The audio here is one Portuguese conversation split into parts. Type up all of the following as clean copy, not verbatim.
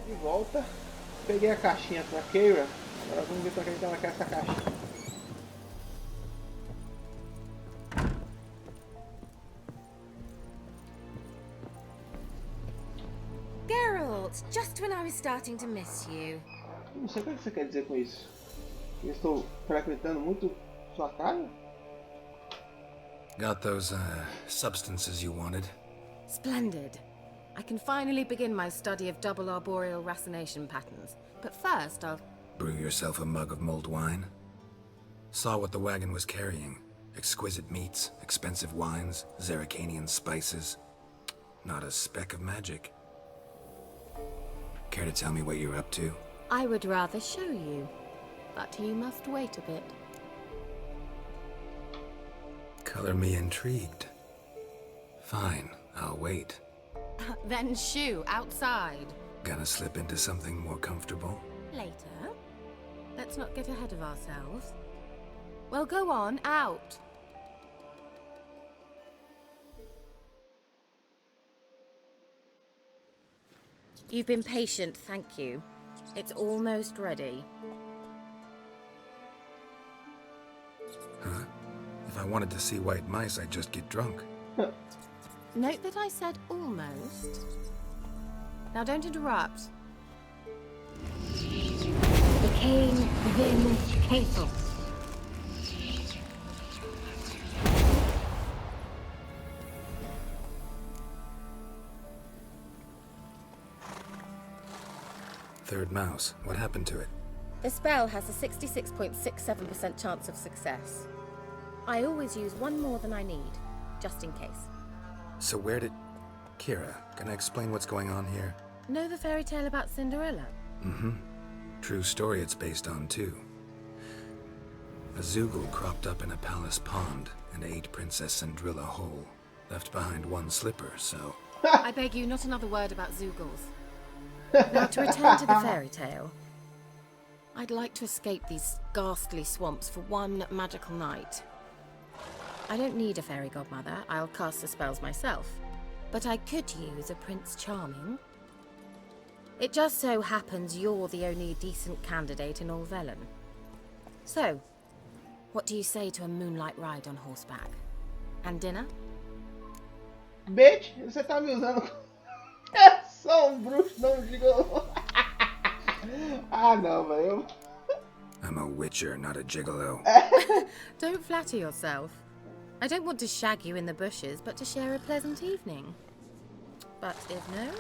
De volta. Peguei a caixinha com a Keira. Agora vamos ver para que ela quer essa caixinha. Geralt, just when I was starting to miss you. Não sei o que você quer dizer com isso. Eu estou frequentando muito sua casa? Got those, substances you wanted? Splendid. I can finally begin my study of double arboreal racination patterns. But first, I'll... Brew yourself a mug of mulled wine? Saw what the wagon was carrying. Exquisite meats, expensive wines, Zerrikanian spices. Not a speck of magic. Care to tell me what you're up to? I would rather show you. But you must wait a bit. Color me intrigued. Fine, I'll wait. Then shoo, outside. Gonna slip into something more comfortable? Later. Let's not get ahead of ourselves. Well, go on, out. You've been patient, thank you. It's almost ready. Huh? If I wanted to see white mice, I'd just get drunk. Note that I said almost. Now don't interrupt. Decaying within Castle. Third mouse. What happened to it? The spell has a 66.67% chance of success. I always use one more than I need, just in case. So where did... Kira, can I explain what's going on here? Know the fairy tale about Cinderella? Mm-hmm. True story it's based on, too. A Zoogle cropped up in a palace pond and ate Princess Cinderella whole. Left behind one slipper, so... I beg you, not another word about Zoogles. Now, to return to the fairy tale. I'd like to escape these ghastly swamps for one magical night. I don't need a fairy godmother. I'll cast the spells myself. But I could use a Prince Charming. It just so happens you're the only decent candidate in all Velen. So, what do you say to a moonlight ride on horseback? And dinner? Bitch, você tá me usando. É só bruxo, não gigolô. Ah, não, velho. I'm a witcher, not a gigolo. Don't flatter yourself. I don't want to shag you in the bushes, but to share a pleasant evening. But if no,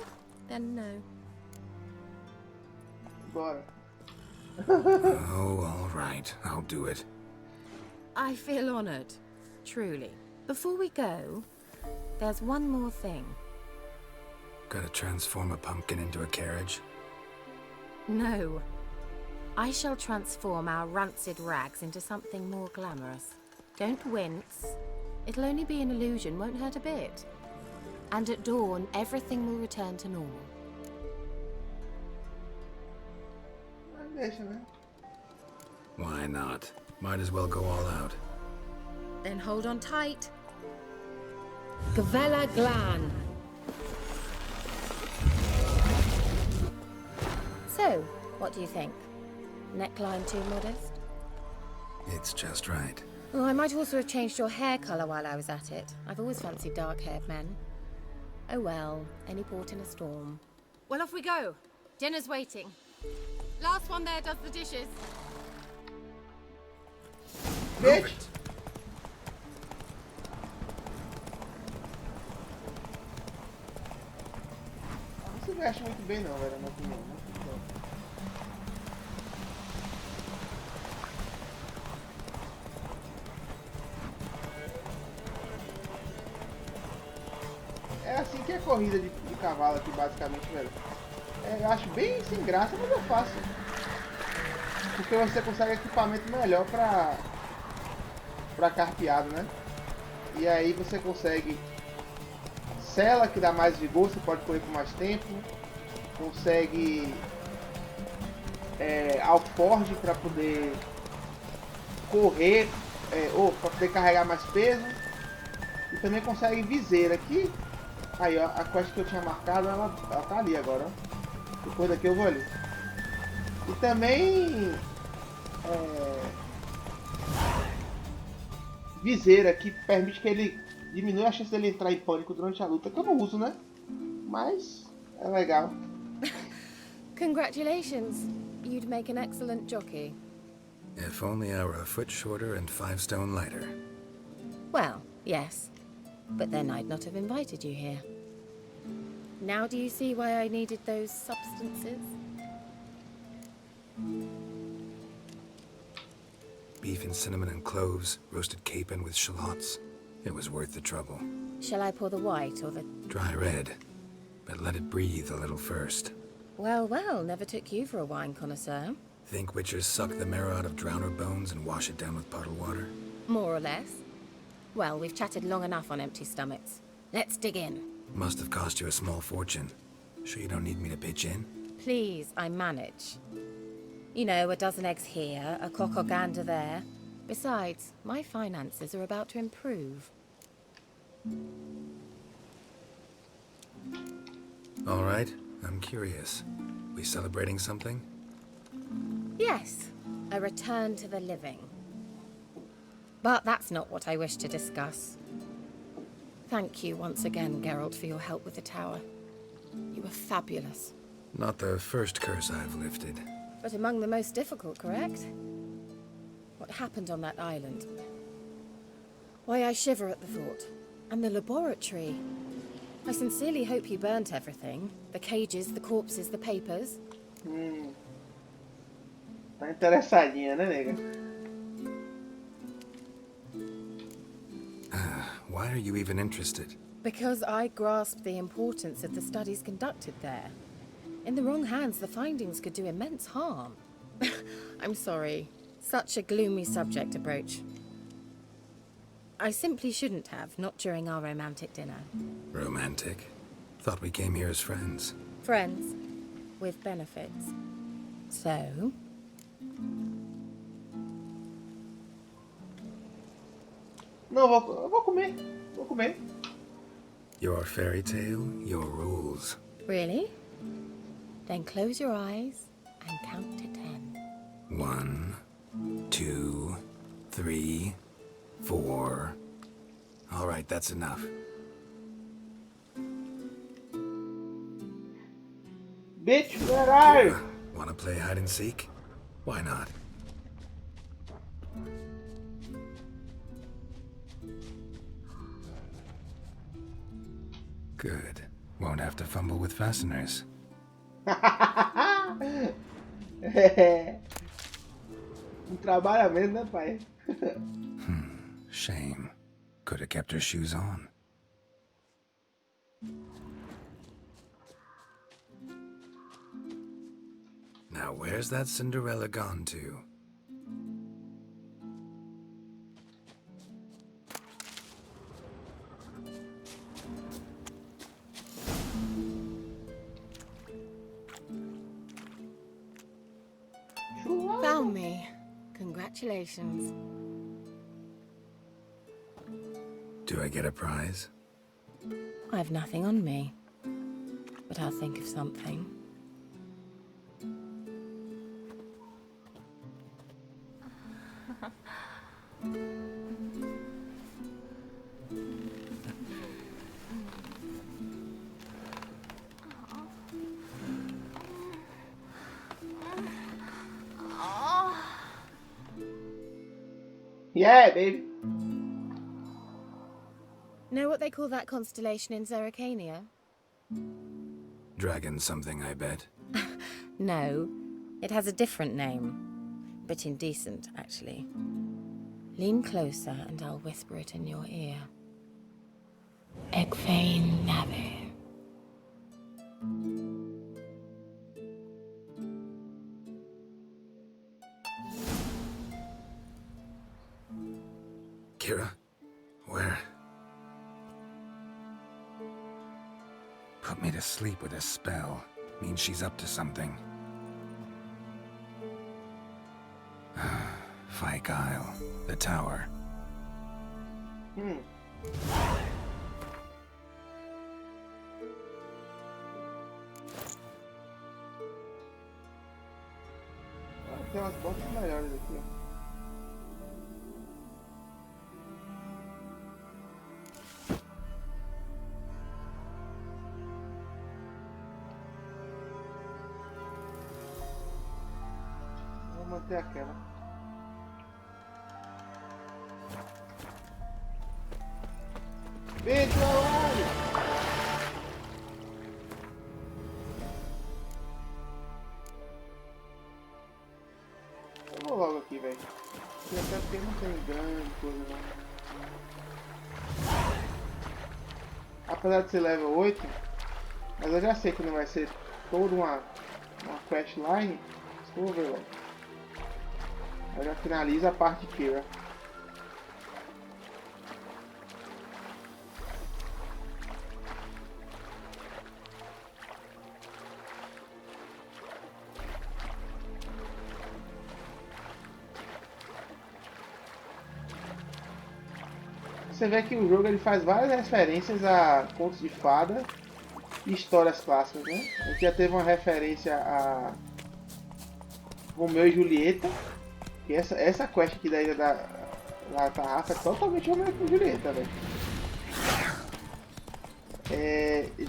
then no. Bora. Oh, all right. I'll do it. I feel honored, truly. Before we go, there's one more thing. Gotta transform a pumpkin into a carriage? No. I shall transform our rancid rags into something more glamorous. Don't wince. It'll only be an illusion, won't hurt a bit. And at dawn, everything will return to normal. Deixa, né? Why not? Might as well go all out. Then hold on tight. Gavella Glan. So, what do you think? Neckline too modest? It's just right. Oh, I might also have changed your hair colour while I was at it. I've always fancied dark-haired men. Oh well, any port in a storm. Well, off we go. Dinner's waiting. Last one there does the dishes. Bitch. Não se veste muito bem não, velho, na minha opinião. É assim que é corrida de cavalo aqui, basicamente, velho. É, eu acho bem sem graça, mas eu faço. Porque você consegue equipamento melhor pra carpeado, né? E aí você consegue sela, que dá mais vigor, você pode correr por mais tempo. Consegue alforge para poder correr, ou para poder carregar mais peso. E também consegue viseira aqui. Aí ó, a quest que eu tinha marcado, ela tá ali agora, ó. Depois daqui eu vou ali. E também viseira que permite que ele diminui a chance dele entrar em pânico durante a luta, que eu não uso, né? Mas é legal. Congratulations. You'd make an excellent jockey. If only I were a foot shorter and 5 stone lighter. Well, yes. But then I'd not have invited you here. Now do you see why I needed those substances? Beef and cinnamon and cloves, roasted capon with shallots. It was worth the trouble. Shall I pour the white or the... Dry red, but let it breathe a little first. Well, well, never took you for a wine connoisseur. Think witchers suck the marrow out of drowner bones and wash it down with puddle water? More or less. Well, we've chatted long enough on empty stomachs. Let's dig in. Must have cost you a small fortune. Sure you don't need me to pitch in? Please, I manage. You know, a dozen eggs here, a cock or gander there. Besides, my finances are about to improve. All right, I'm curious. We celebrating something? Yes, a return to the living. But that's not what I wish to discuss. Thank you once again, Geralt, for your help with the tower. You were fabulous. Not the first curse I've lifted. But among the most difficult, correct? What happened on that island? Why, I shiver at the thought. And the laboratory. I sincerely hope you burnt everything. The cages, the corpses, the papers. Tá interessadinha, né, nega? Why are you even interested? Because I grasped the importance of the studies conducted there. In the wrong hands, the findings could do immense harm. I'm sorry. Such a gloomy subject to broach. I simply shouldn't have, not during our romantic dinner. Romantic? Thought we came here as friends. Friends. With benefits. So? Não, eu vou comer. Vou comer. Your fairy tale, your rules. Really? Then close your eyes and count to 10. 1, 2, 3, 4. All right, that's enough. Bitch, where are you? Wanna play hide and seek? Why not? Good. Won't have to fumble with fasteners. Trabalha mesmo, né, pai? Shame. Could have kept her shoes on. Now where's that Cinderella gone to? Found me. Congratulations. Do I get a prize? I've nothing on me. But I'll think of something. Yeah, baby. Know what they call that constellation in Zerrikania? Dragon something, I bet. No, it has a different name. But indecent, actually. Lean closer and I'll whisper it in your ear. Egfain Nave. Kira? Where? Put me to sleep with a spell. Means she's up to something. Fyke Isle. The tower. tem umas botas melhores aqui, ó. Vou manter aquela. Vem, trabalho! Eu vou logo aqui, velho. Até porque não tem grande coisa não. Apesar de ser level 8, mas eu já sei que não vai ser toda uma questline. Vou ver logo. Eu já finalizo a parte de Kira. Você vê que o jogo ele faz várias referências a contos de fada e histórias clássicas, né? A gente já teve uma referência a Romeu e Julieta, que essa quest aqui da ilha da Tarrafa é totalmente Romeu e Julieta, velho.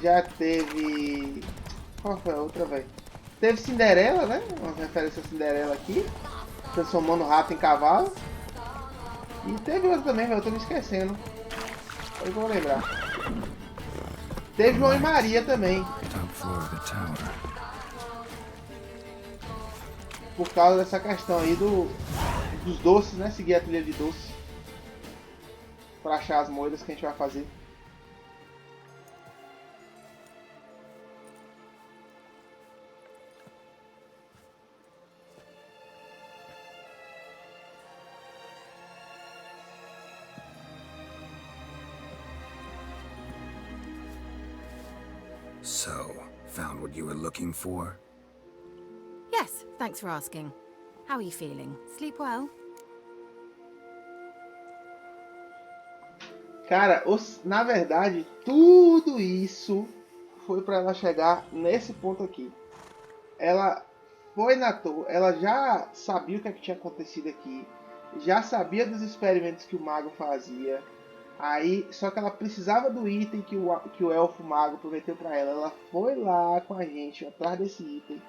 Já teve... Qual foi a outra, velho? Teve Cinderela, né? Uma referência a Cinderela aqui, transformando o rato em cavalo. E teve outra também, velho, eu tô me esquecendo. Eu vou lembrar. Teve João e Maria também. Por causa dessa questão aí dos doces, né? Seguir a trilha de doces. Pra achar as moedas que a gente vai fazer. So, found what you were looking for? Yes, thanks for asking. How are you feeling? Sleep well? Cara, na verdade, tudo isso foi pra ela chegar nesse ponto aqui. Ela foi na torre, ela já sabia o que tinha acontecido aqui, já sabia dos experimentos que o mago fazia. Aí, só que ela precisava do item que o elfo mago prometeu pra ela. Ela foi lá com a gente, atrás desse item.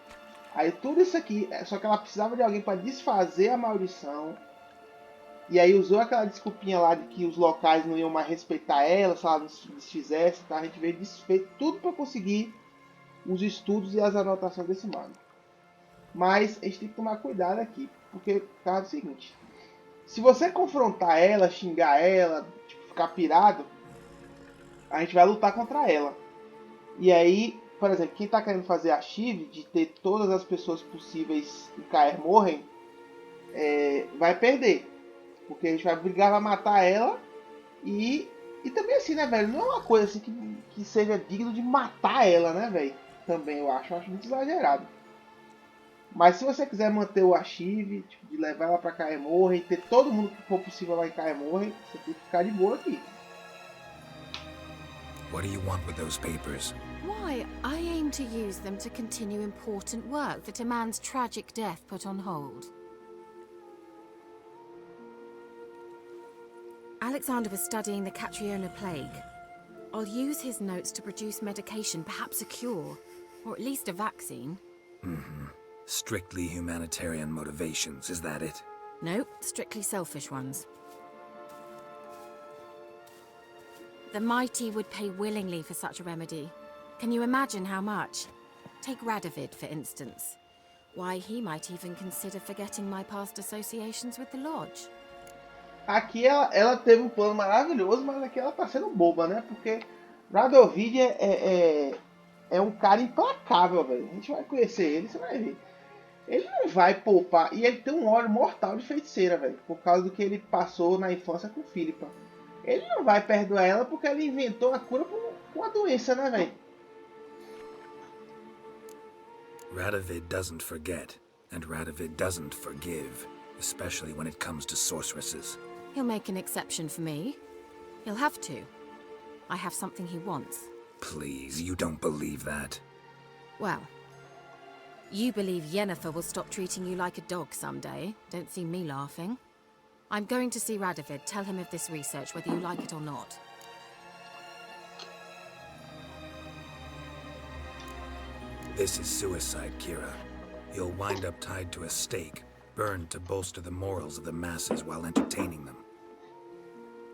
Aí tudo isso aqui, só que ela precisava de alguém para desfazer a maldição. E aí usou aquela desculpinha lá de que os locais não iam mais respeitar ela, se ela não se desfizesse, tá? A gente veio desfeito tudo para conseguir os estudos e as anotações desse mago. Mas a gente tem que tomar cuidado aqui, porque caso é o seguinte: se você confrontar ela, xingar ela, tipo, ficar pirado, a gente vai lutar contra ela. E aí, por exemplo, quem está querendo fazer a Shiv, de ter todas as pessoas possíveis em Caer morrem, vai perder. Porque a gente vai brigar, vai matar ela. E também assim, né, velho? Não é uma coisa assim que seja digno de matar ela, né, velho? Também eu acho muito exagerado. Mas se você quiser manter o Ashiv, tipo, de levar ela pra Caer morrem, ter todo mundo que for possível lá em Caer morrem, você tem que ficar de boa aqui. What do you want with those papers? Why, I aim to use them to continue important work that a man's tragic death put on hold. Alexander was studying the Catriona plague. I'll use his notes to produce medication, perhaps a cure, or at least a vaccine. Strictly humanitarian motivations, is that it? No, strictly selfish ones. The mighty would pay willingly for such a remedy. Can you imagine how much? Take Radovid, for instance. Why, he might even consider forgetting my past associations with the Lodge. Aqui ela teve um plano maravilhoso, mas aqui ela tá sendo boba, né? Porque Radovid é um cara implacável, velho. A gente vai conhecer ele, você vai ver. Ele não vai poupar. E ele tem um ódio mortal de feiticeira, velho. Por causa do que ele passou na infância com Philippa. Ele não vai perdoar ela porque ela inventou a cura por uma doença, né, velho? Radovid doesn't forget, and Radovid doesn't forgive, especially when it comes to sorceresses. He'll make an exception for me. He'll have to. I have something he wants. Please, you don't believe that. Well, You believe Yennefer will stop treating you like a dog someday. Don't see me laughing. I'm going to see Radovid. Tell him of this research, whether you like it or not. This is suicide, Kira. You'll wind up tied to a stake, burned to bolster the morals of the masses while entertaining them.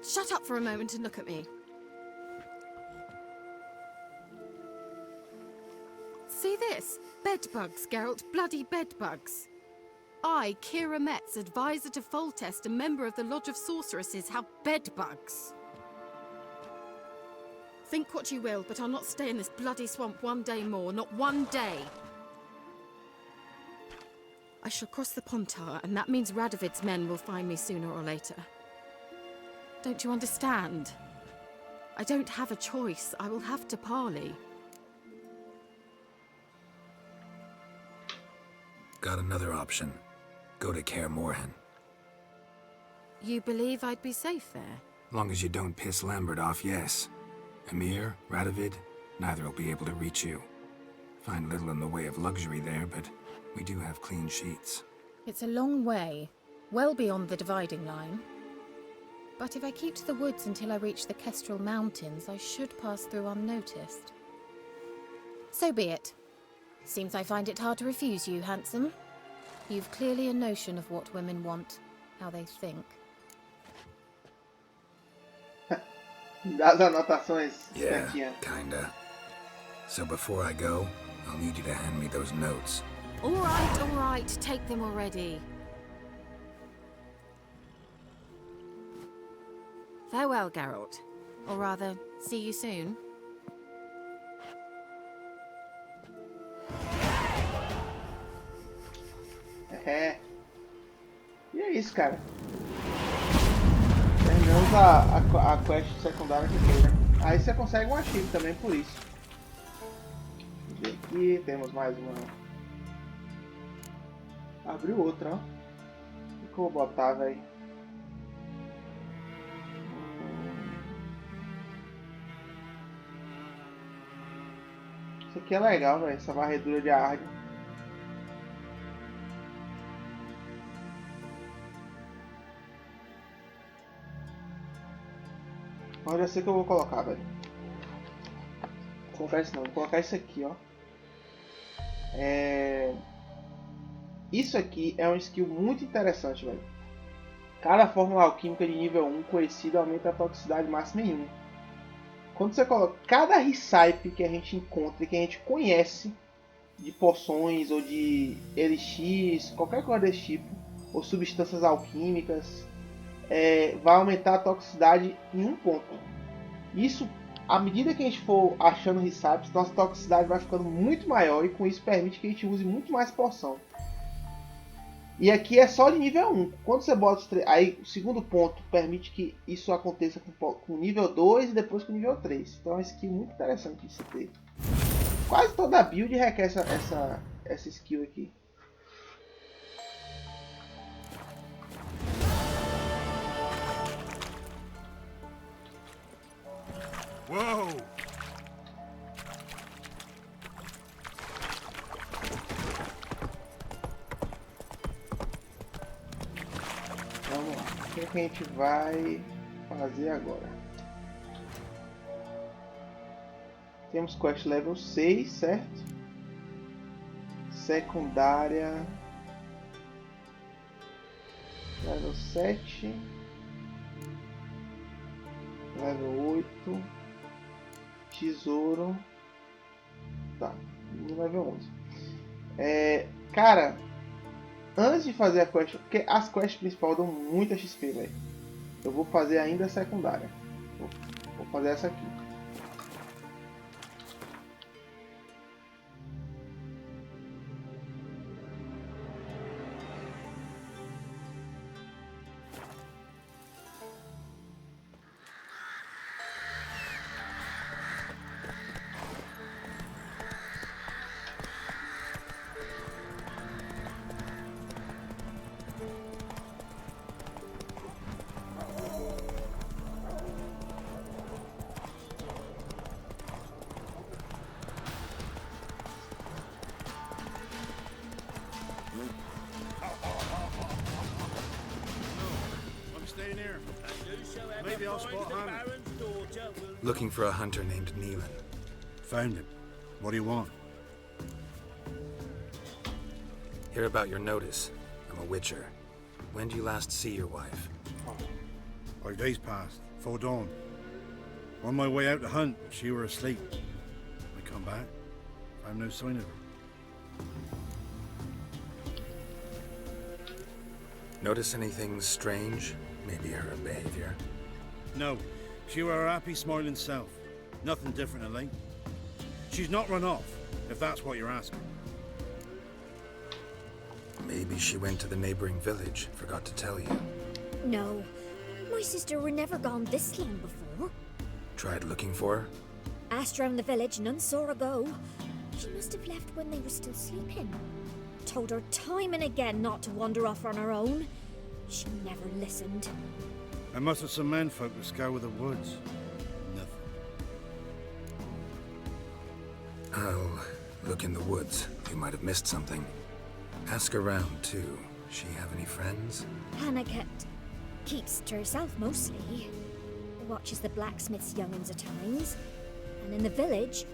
Shut up for a moment and look at me. See this? Bedbugs, Geralt. Bloody bedbugs. I, Kira Metz, advisor to Foltest, a member of the Lodge of Sorceresses, have bedbugs. Think what you will, but I'll not stay in this bloody swamp one day more. Not one day. I shall cross the Pontar, and that means Radovid's men will find me sooner or later. Don't you understand? I don't have a choice. I will have to parley. Got another option. Go to Kaer Morhen. You believe I'd be safe there? Long as you don't piss Lambert off, yes. Emir, Radovid, neither will be able to reach you. Find little in the way of luxury there, but we do have clean sheets. It's a long way, well beyond the dividing line. But if I keep to the woods until I reach the Kestrel Mountains, I should pass through unnoticed. So be it. Seems I find it hard to refuse you, handsome. You've clearly a notion of what women want, how they think. Das anotações. Yeah, Certinha. kinda. So before I go, I'll need you to hand me those notes. All right, take them already. Farewell, Geralt. Or rather, see you soon. É. E é isso, cara. Terminamos a quest secundária que tem, né? Aí você consegue um achieve também por isso. E aqui temos mais uma. Abriu outra, ó. O que eu vou botar, velho? Isso aqui é legal, velho. Essa varredura de arde. Mas eu sei que eu vou colocar, velho. Vou colocar isso não, vou colocar isso aqui, ó. Isso aqui é um skill muito interessante, velho. Cada fórmula alquímica de nível 1 conhecida aumenta a toxicidade máxima em 1. Quando você coloca cada recipe que a gente encontra e que a gente conhece de poções ou de elixir, qualquer coisa desse tipo, ou substâncias alquímicas, vai aumentar a toxicidade em 1 ponto. Isso, à medida que a gente for achando recipes, nossa toxicidade vai ficando muito maior e com isso permite que a gente use muito mais poção. E aqui é só de nível 1. Quando você bota aí o segundo ponto permite que isso aconteça com nível 2 e depois com nível 3. Então é uma skill muito interessante de se ter. Quase toda a build requer essa skill aqui. Whoa! Vamos lá. O que a gente vai fazer agora? Temos quest level 6, certo? Secundária level 7, level 8, tesouro, tá, no level 11. Cara, antes de fazer a quest, porque as quests principais dão muita XP, velho. Eu vou fazer ainda a secundária. Vou fazer essa aqui. in here? Maybe I'll spot Hannah. Looking for a hunter named Neelan. Found him. What do you want? Hear about your notice. I'm a witcher. When did you last see your wife? 5 days passed, 'fore dawn. On my way out to hunt, she were asleep. I come back, found no sign of her. Notice anything strange? Maybe her behavior? No, she were her happy, smiling self. Nothing different of late. She's not run off, if that's what you're asking. Maybe she went to the neighboring village, forgot to tell you. No, my sister were never gone this long before. Tried looking for her? Asked round the village, none saw her go. She must have left when they were still sleeping. Told her time and again not to wander off on her own. She never listened. I mustered some men folk to scour the woods. Nothing. I'll look in the woods. You might have missed something. Ask around, too. She have any friends? Hannah keeps to herself mostly. Watches the blacksmith's young'uns at times. And in the village,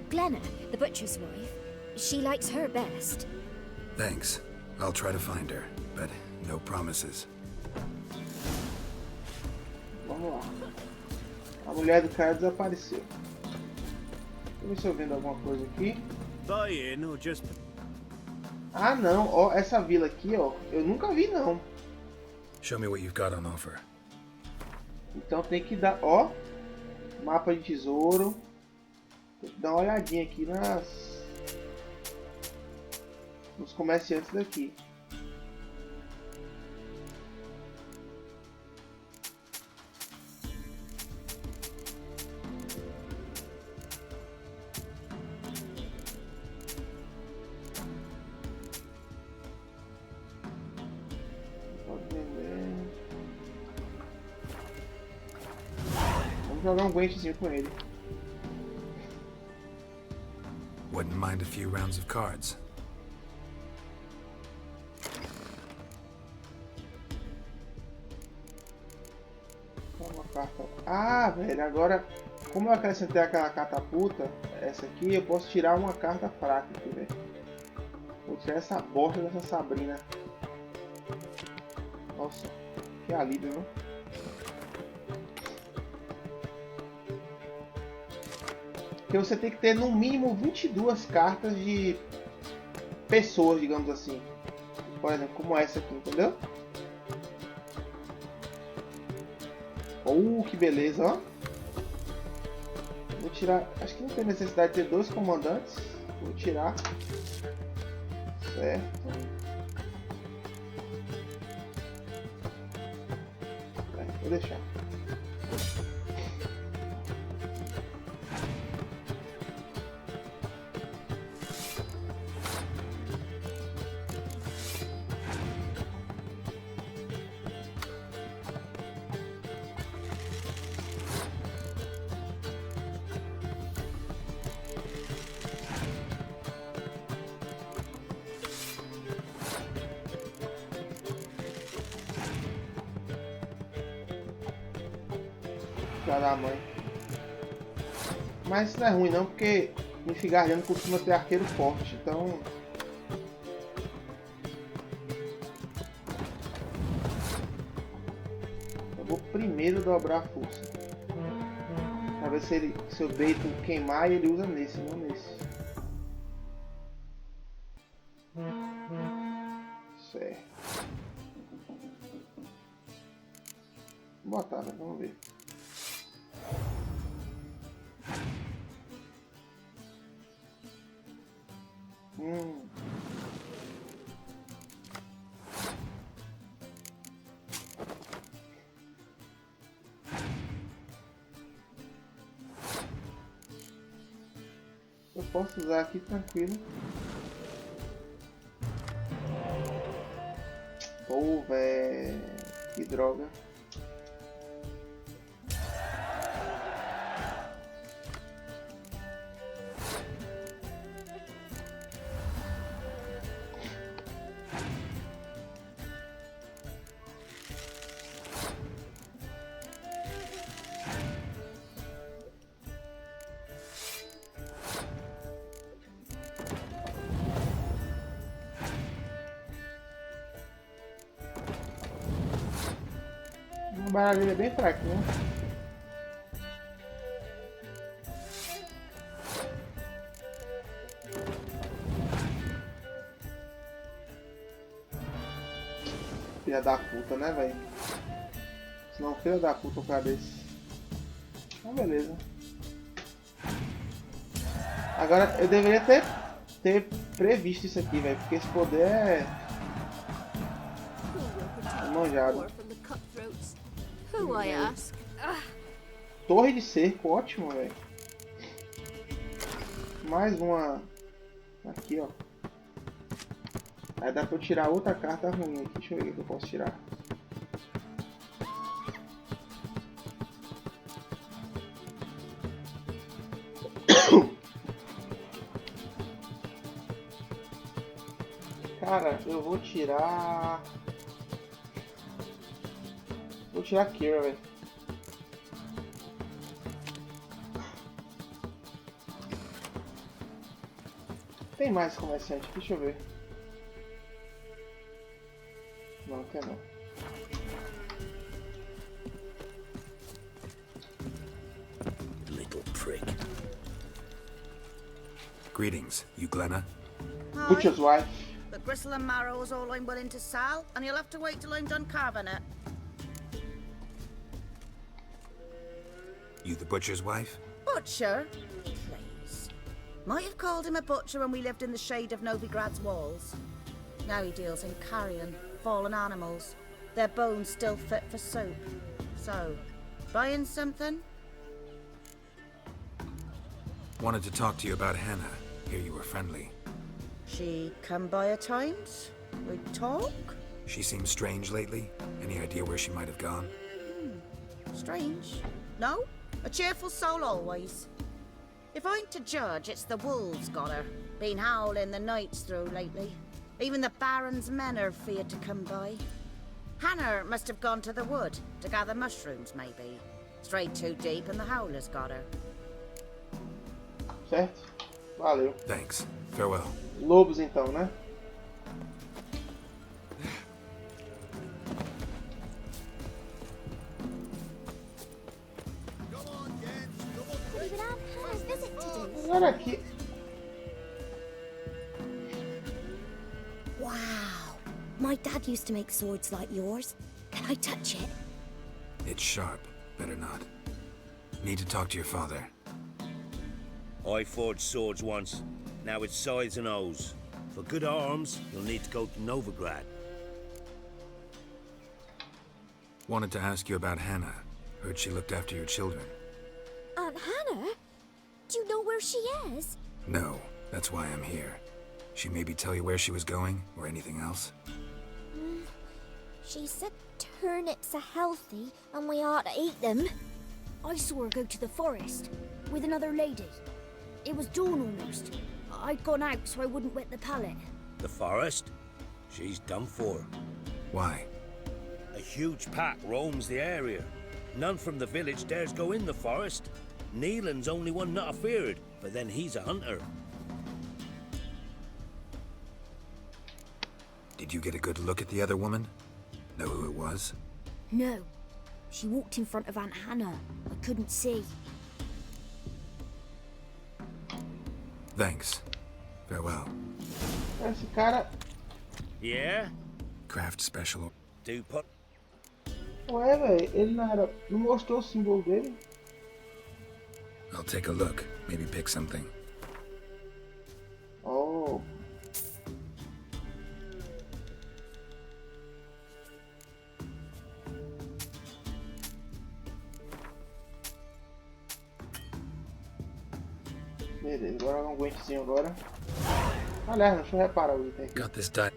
Glenna, the butcher's wife, she likes her best. Thanks. I'll try to find her, but no promises. Vamos lá. A mulher do cara desapareceu. Deixa eu ver se eu vendo alguma coisa aqui. Buy in or just... Ah não, ó, essa vila aqui, ó, eu nunca vi não. Show me what you've got on offer. Então tem que dar, ó, mapa de tesouro. Tem que dar uma olhadinha aqui nos comerciantes daqui. Vamos jogar um guentezinho com ele. Wouldn't mind a few rounds of cards. Uma carta. Ah, velho, agora como eu acrescentei aquela catapulta, essa aqui, eu posso tirar uma carta fraca aqui, velho. Vou tirar essa bosta dessa Sabrina. Nossa, que alívio, não? Porque você tem que ter no mínimo 22 cartas de pessoas, digamos assim. Por exemplo, como essa aqui, entendeu? Que beleza, ó. Vou tirar. Acho que não tem necessidade de ter 2 comandantes. Vou tirar. Certo. Vou deixar. Da mãe. Mas isso não é ruim não, porque em Figardiano costuma ter arqueiro forte, então eu vou primeiro dobrar a força pra ver se eu deito queimar e ele usa nesse, não nesse. Certo. Vou botar, né? Vamos ver. Eu posso usar aqui tranquilo. Pô, velho, que droga. baralho dele é bem fraquinho. Filha da puta, né, velho? Senão filha da puta o cara desse. Ah, beleza. Agora eu deveria ter previsto isso aqui, velho, porque esse poder é manjado. Who I ask? Torre de cerco, ótimo, velho. Mais uma aqui, ó. Aí dá pra eu tirar outra carta ruim aqui. Deixa eu ver o que eu posso tirar. Cara, eu vou tirar... Vou tirar Kira, velho. Tem mais comerciante, deixa eu ver. Não, quer não. Little prick. Greetings, you Glenna? Butcher's wife. The gristle and marrow is all I'm willing to sell, and you'll have to wait till I'm done carving it. You the butcher's wife? Butcher? Please. Might have called him a butcher when we lived in the shade of Novigrad's walls. Now he deals in carrion, fallen animals. Their bones still fit for soup. So, buying something? Wanted to talk to you about Hannah. Hear you were friendly. She come by at times? We talk? She seems strange lately. Any idea where she might have gone? Strange. No? A cheerful soul always. If I'm to judge, it's the wolves got her. Been howling the nights through lately. Even the Baron's men are feared to come by. Hannah must have gone to the wood to gather mushrooms, maybe. Strayed too deep and the howlers got her. Certo? Valeu. Thanks. Farewell. Lobos então, né? But even have Hannah's visit to do. Agora aqui. Wow. My dad used to make swords like yours. Can I touch it? It's sharp. Better not. Need to talk to your father. I forged swords once. Now it's sides and O's. For good arms, you'll need to go to Novigrad. Wanted to ask you about Hannah. Heard she looked after your children. Aunt Hannah? Do you know where she is? No, that's why I'm here. She maybe tell you where she was going, or anything else? She said turnips are healthy and we ought to eat them. I saw her go to the forest with another lady. It was dawn almost. I'd gone out so I wouldn't wet the pallet. The forest? She's done for. Why? A huge pack roams the area. None from the village dares go in the forest. Neelan's only one not afeared, but then he's a hunter. Did you get a good look at the other woman? Know who it was? No. She walked in front of Aunt Hannah. I couldn't see. Thanks. Farewell. Esse cara. Yeah? Craft special. Do put. Ué, velho, ele não era. Não mostrou o símbolo dele? I'll take a look. Maybe pick something. Oh. Beleza, agora um aguentezinho agora. Aliás, deixa eu reparar o item aqui. Got this die.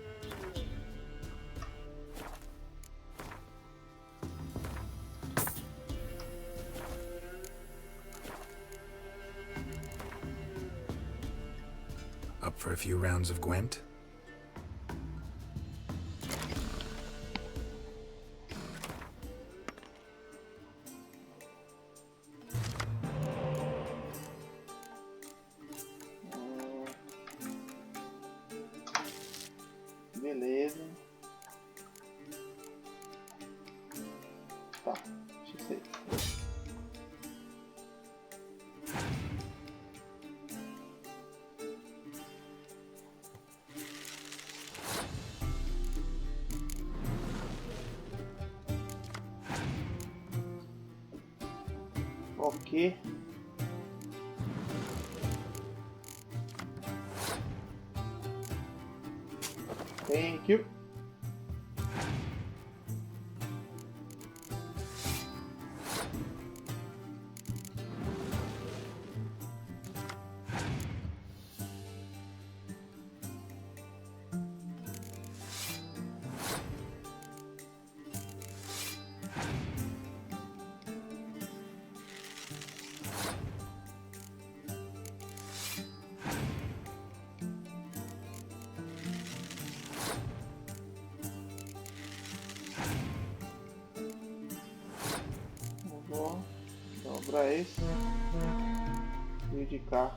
Up for a few rounds of Gwent? Beleza. Tá. aqui. Thank you. Vou dobrar esse e de cá.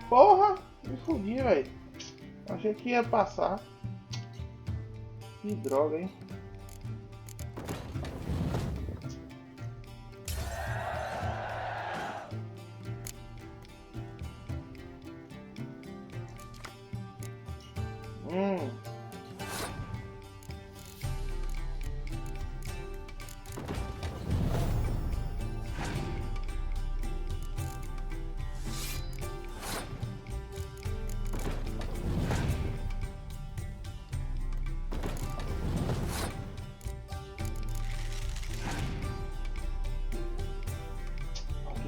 Porra! Me fudi, velho. Achei que ia passar. Que droga, hein?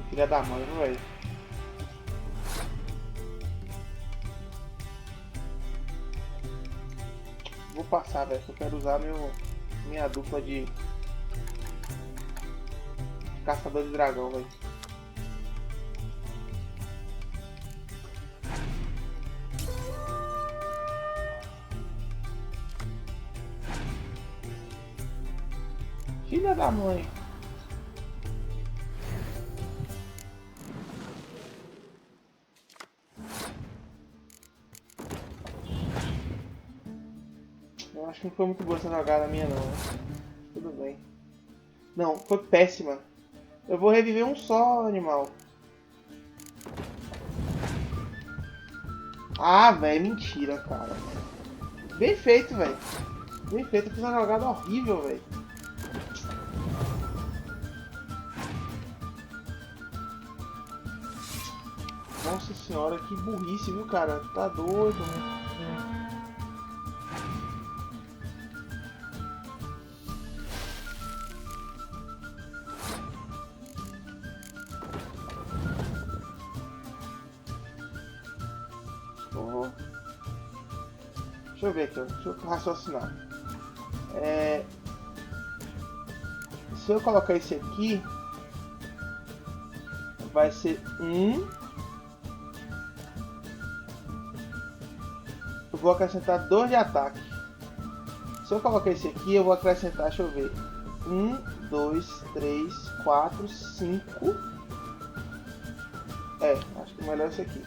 Filha da mãe, velho. Vou passar, velho. Eu quero usar minha dupla de caçador de dragão, velho. Filha da mãe. Eu acho que não foi muito boa essa jogada minha não, né? Tudo bem. Não, foi péssima. Eu vou reviver um só, animal. Ah, velho, mentira, cara. Bem feito, velho. Bem feito, eu fiz uma jogada horrível, velho. Nossa senhora, que burrice, viu, cara? Tá doido, né? Deixa eu ver aqui, deixa eu raciocinar. Se eu colocar esse aqui, vai ser eu vou acrescentar 2 de ataque. Se eu colocar esse aqui, eu vou acrescentar, deixa eu ver, 1, 2, 3, 4, 5. Acho que melhor esse aqui.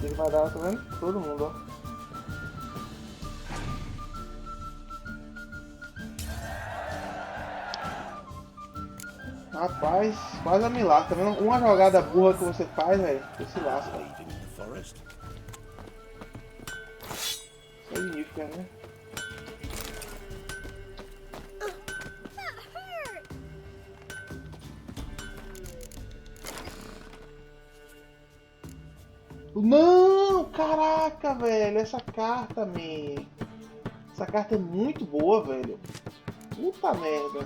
Ele vai dar, tá vendo? Todo mundo, ó. Rapaz, quase a milagre, tá vendo? Uma jogada burra que você faz, velho, você se lasca. Significa, né? Não, caraca, velho, essa carta, man. Essa carta é muito boa, velho. Puta merda.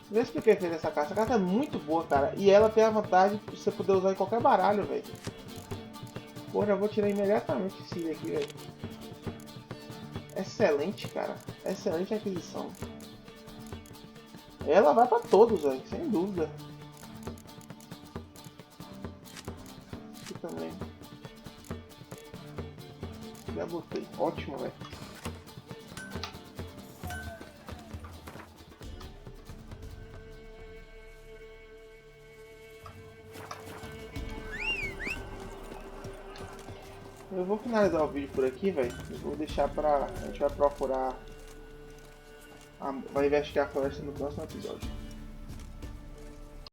Não expliquei que fez essa carta. Essa carta é muito boa, cara. E ela tem a vantagem de você poder usar em qualquer baralho, velho. Pô, já vou tirar imediatamente esse daqui, velho. Excelente, cara. Excelente aquisição. Ela vai pra todos, velho, sem dúvida. Aqui também. Já botei. Ótimo, velho. Eu vou finalizar o vídeo por aqui, velho. Eu vou deixar pra... A gente vai procurar... Vai investigar a floresta no próximo episódio.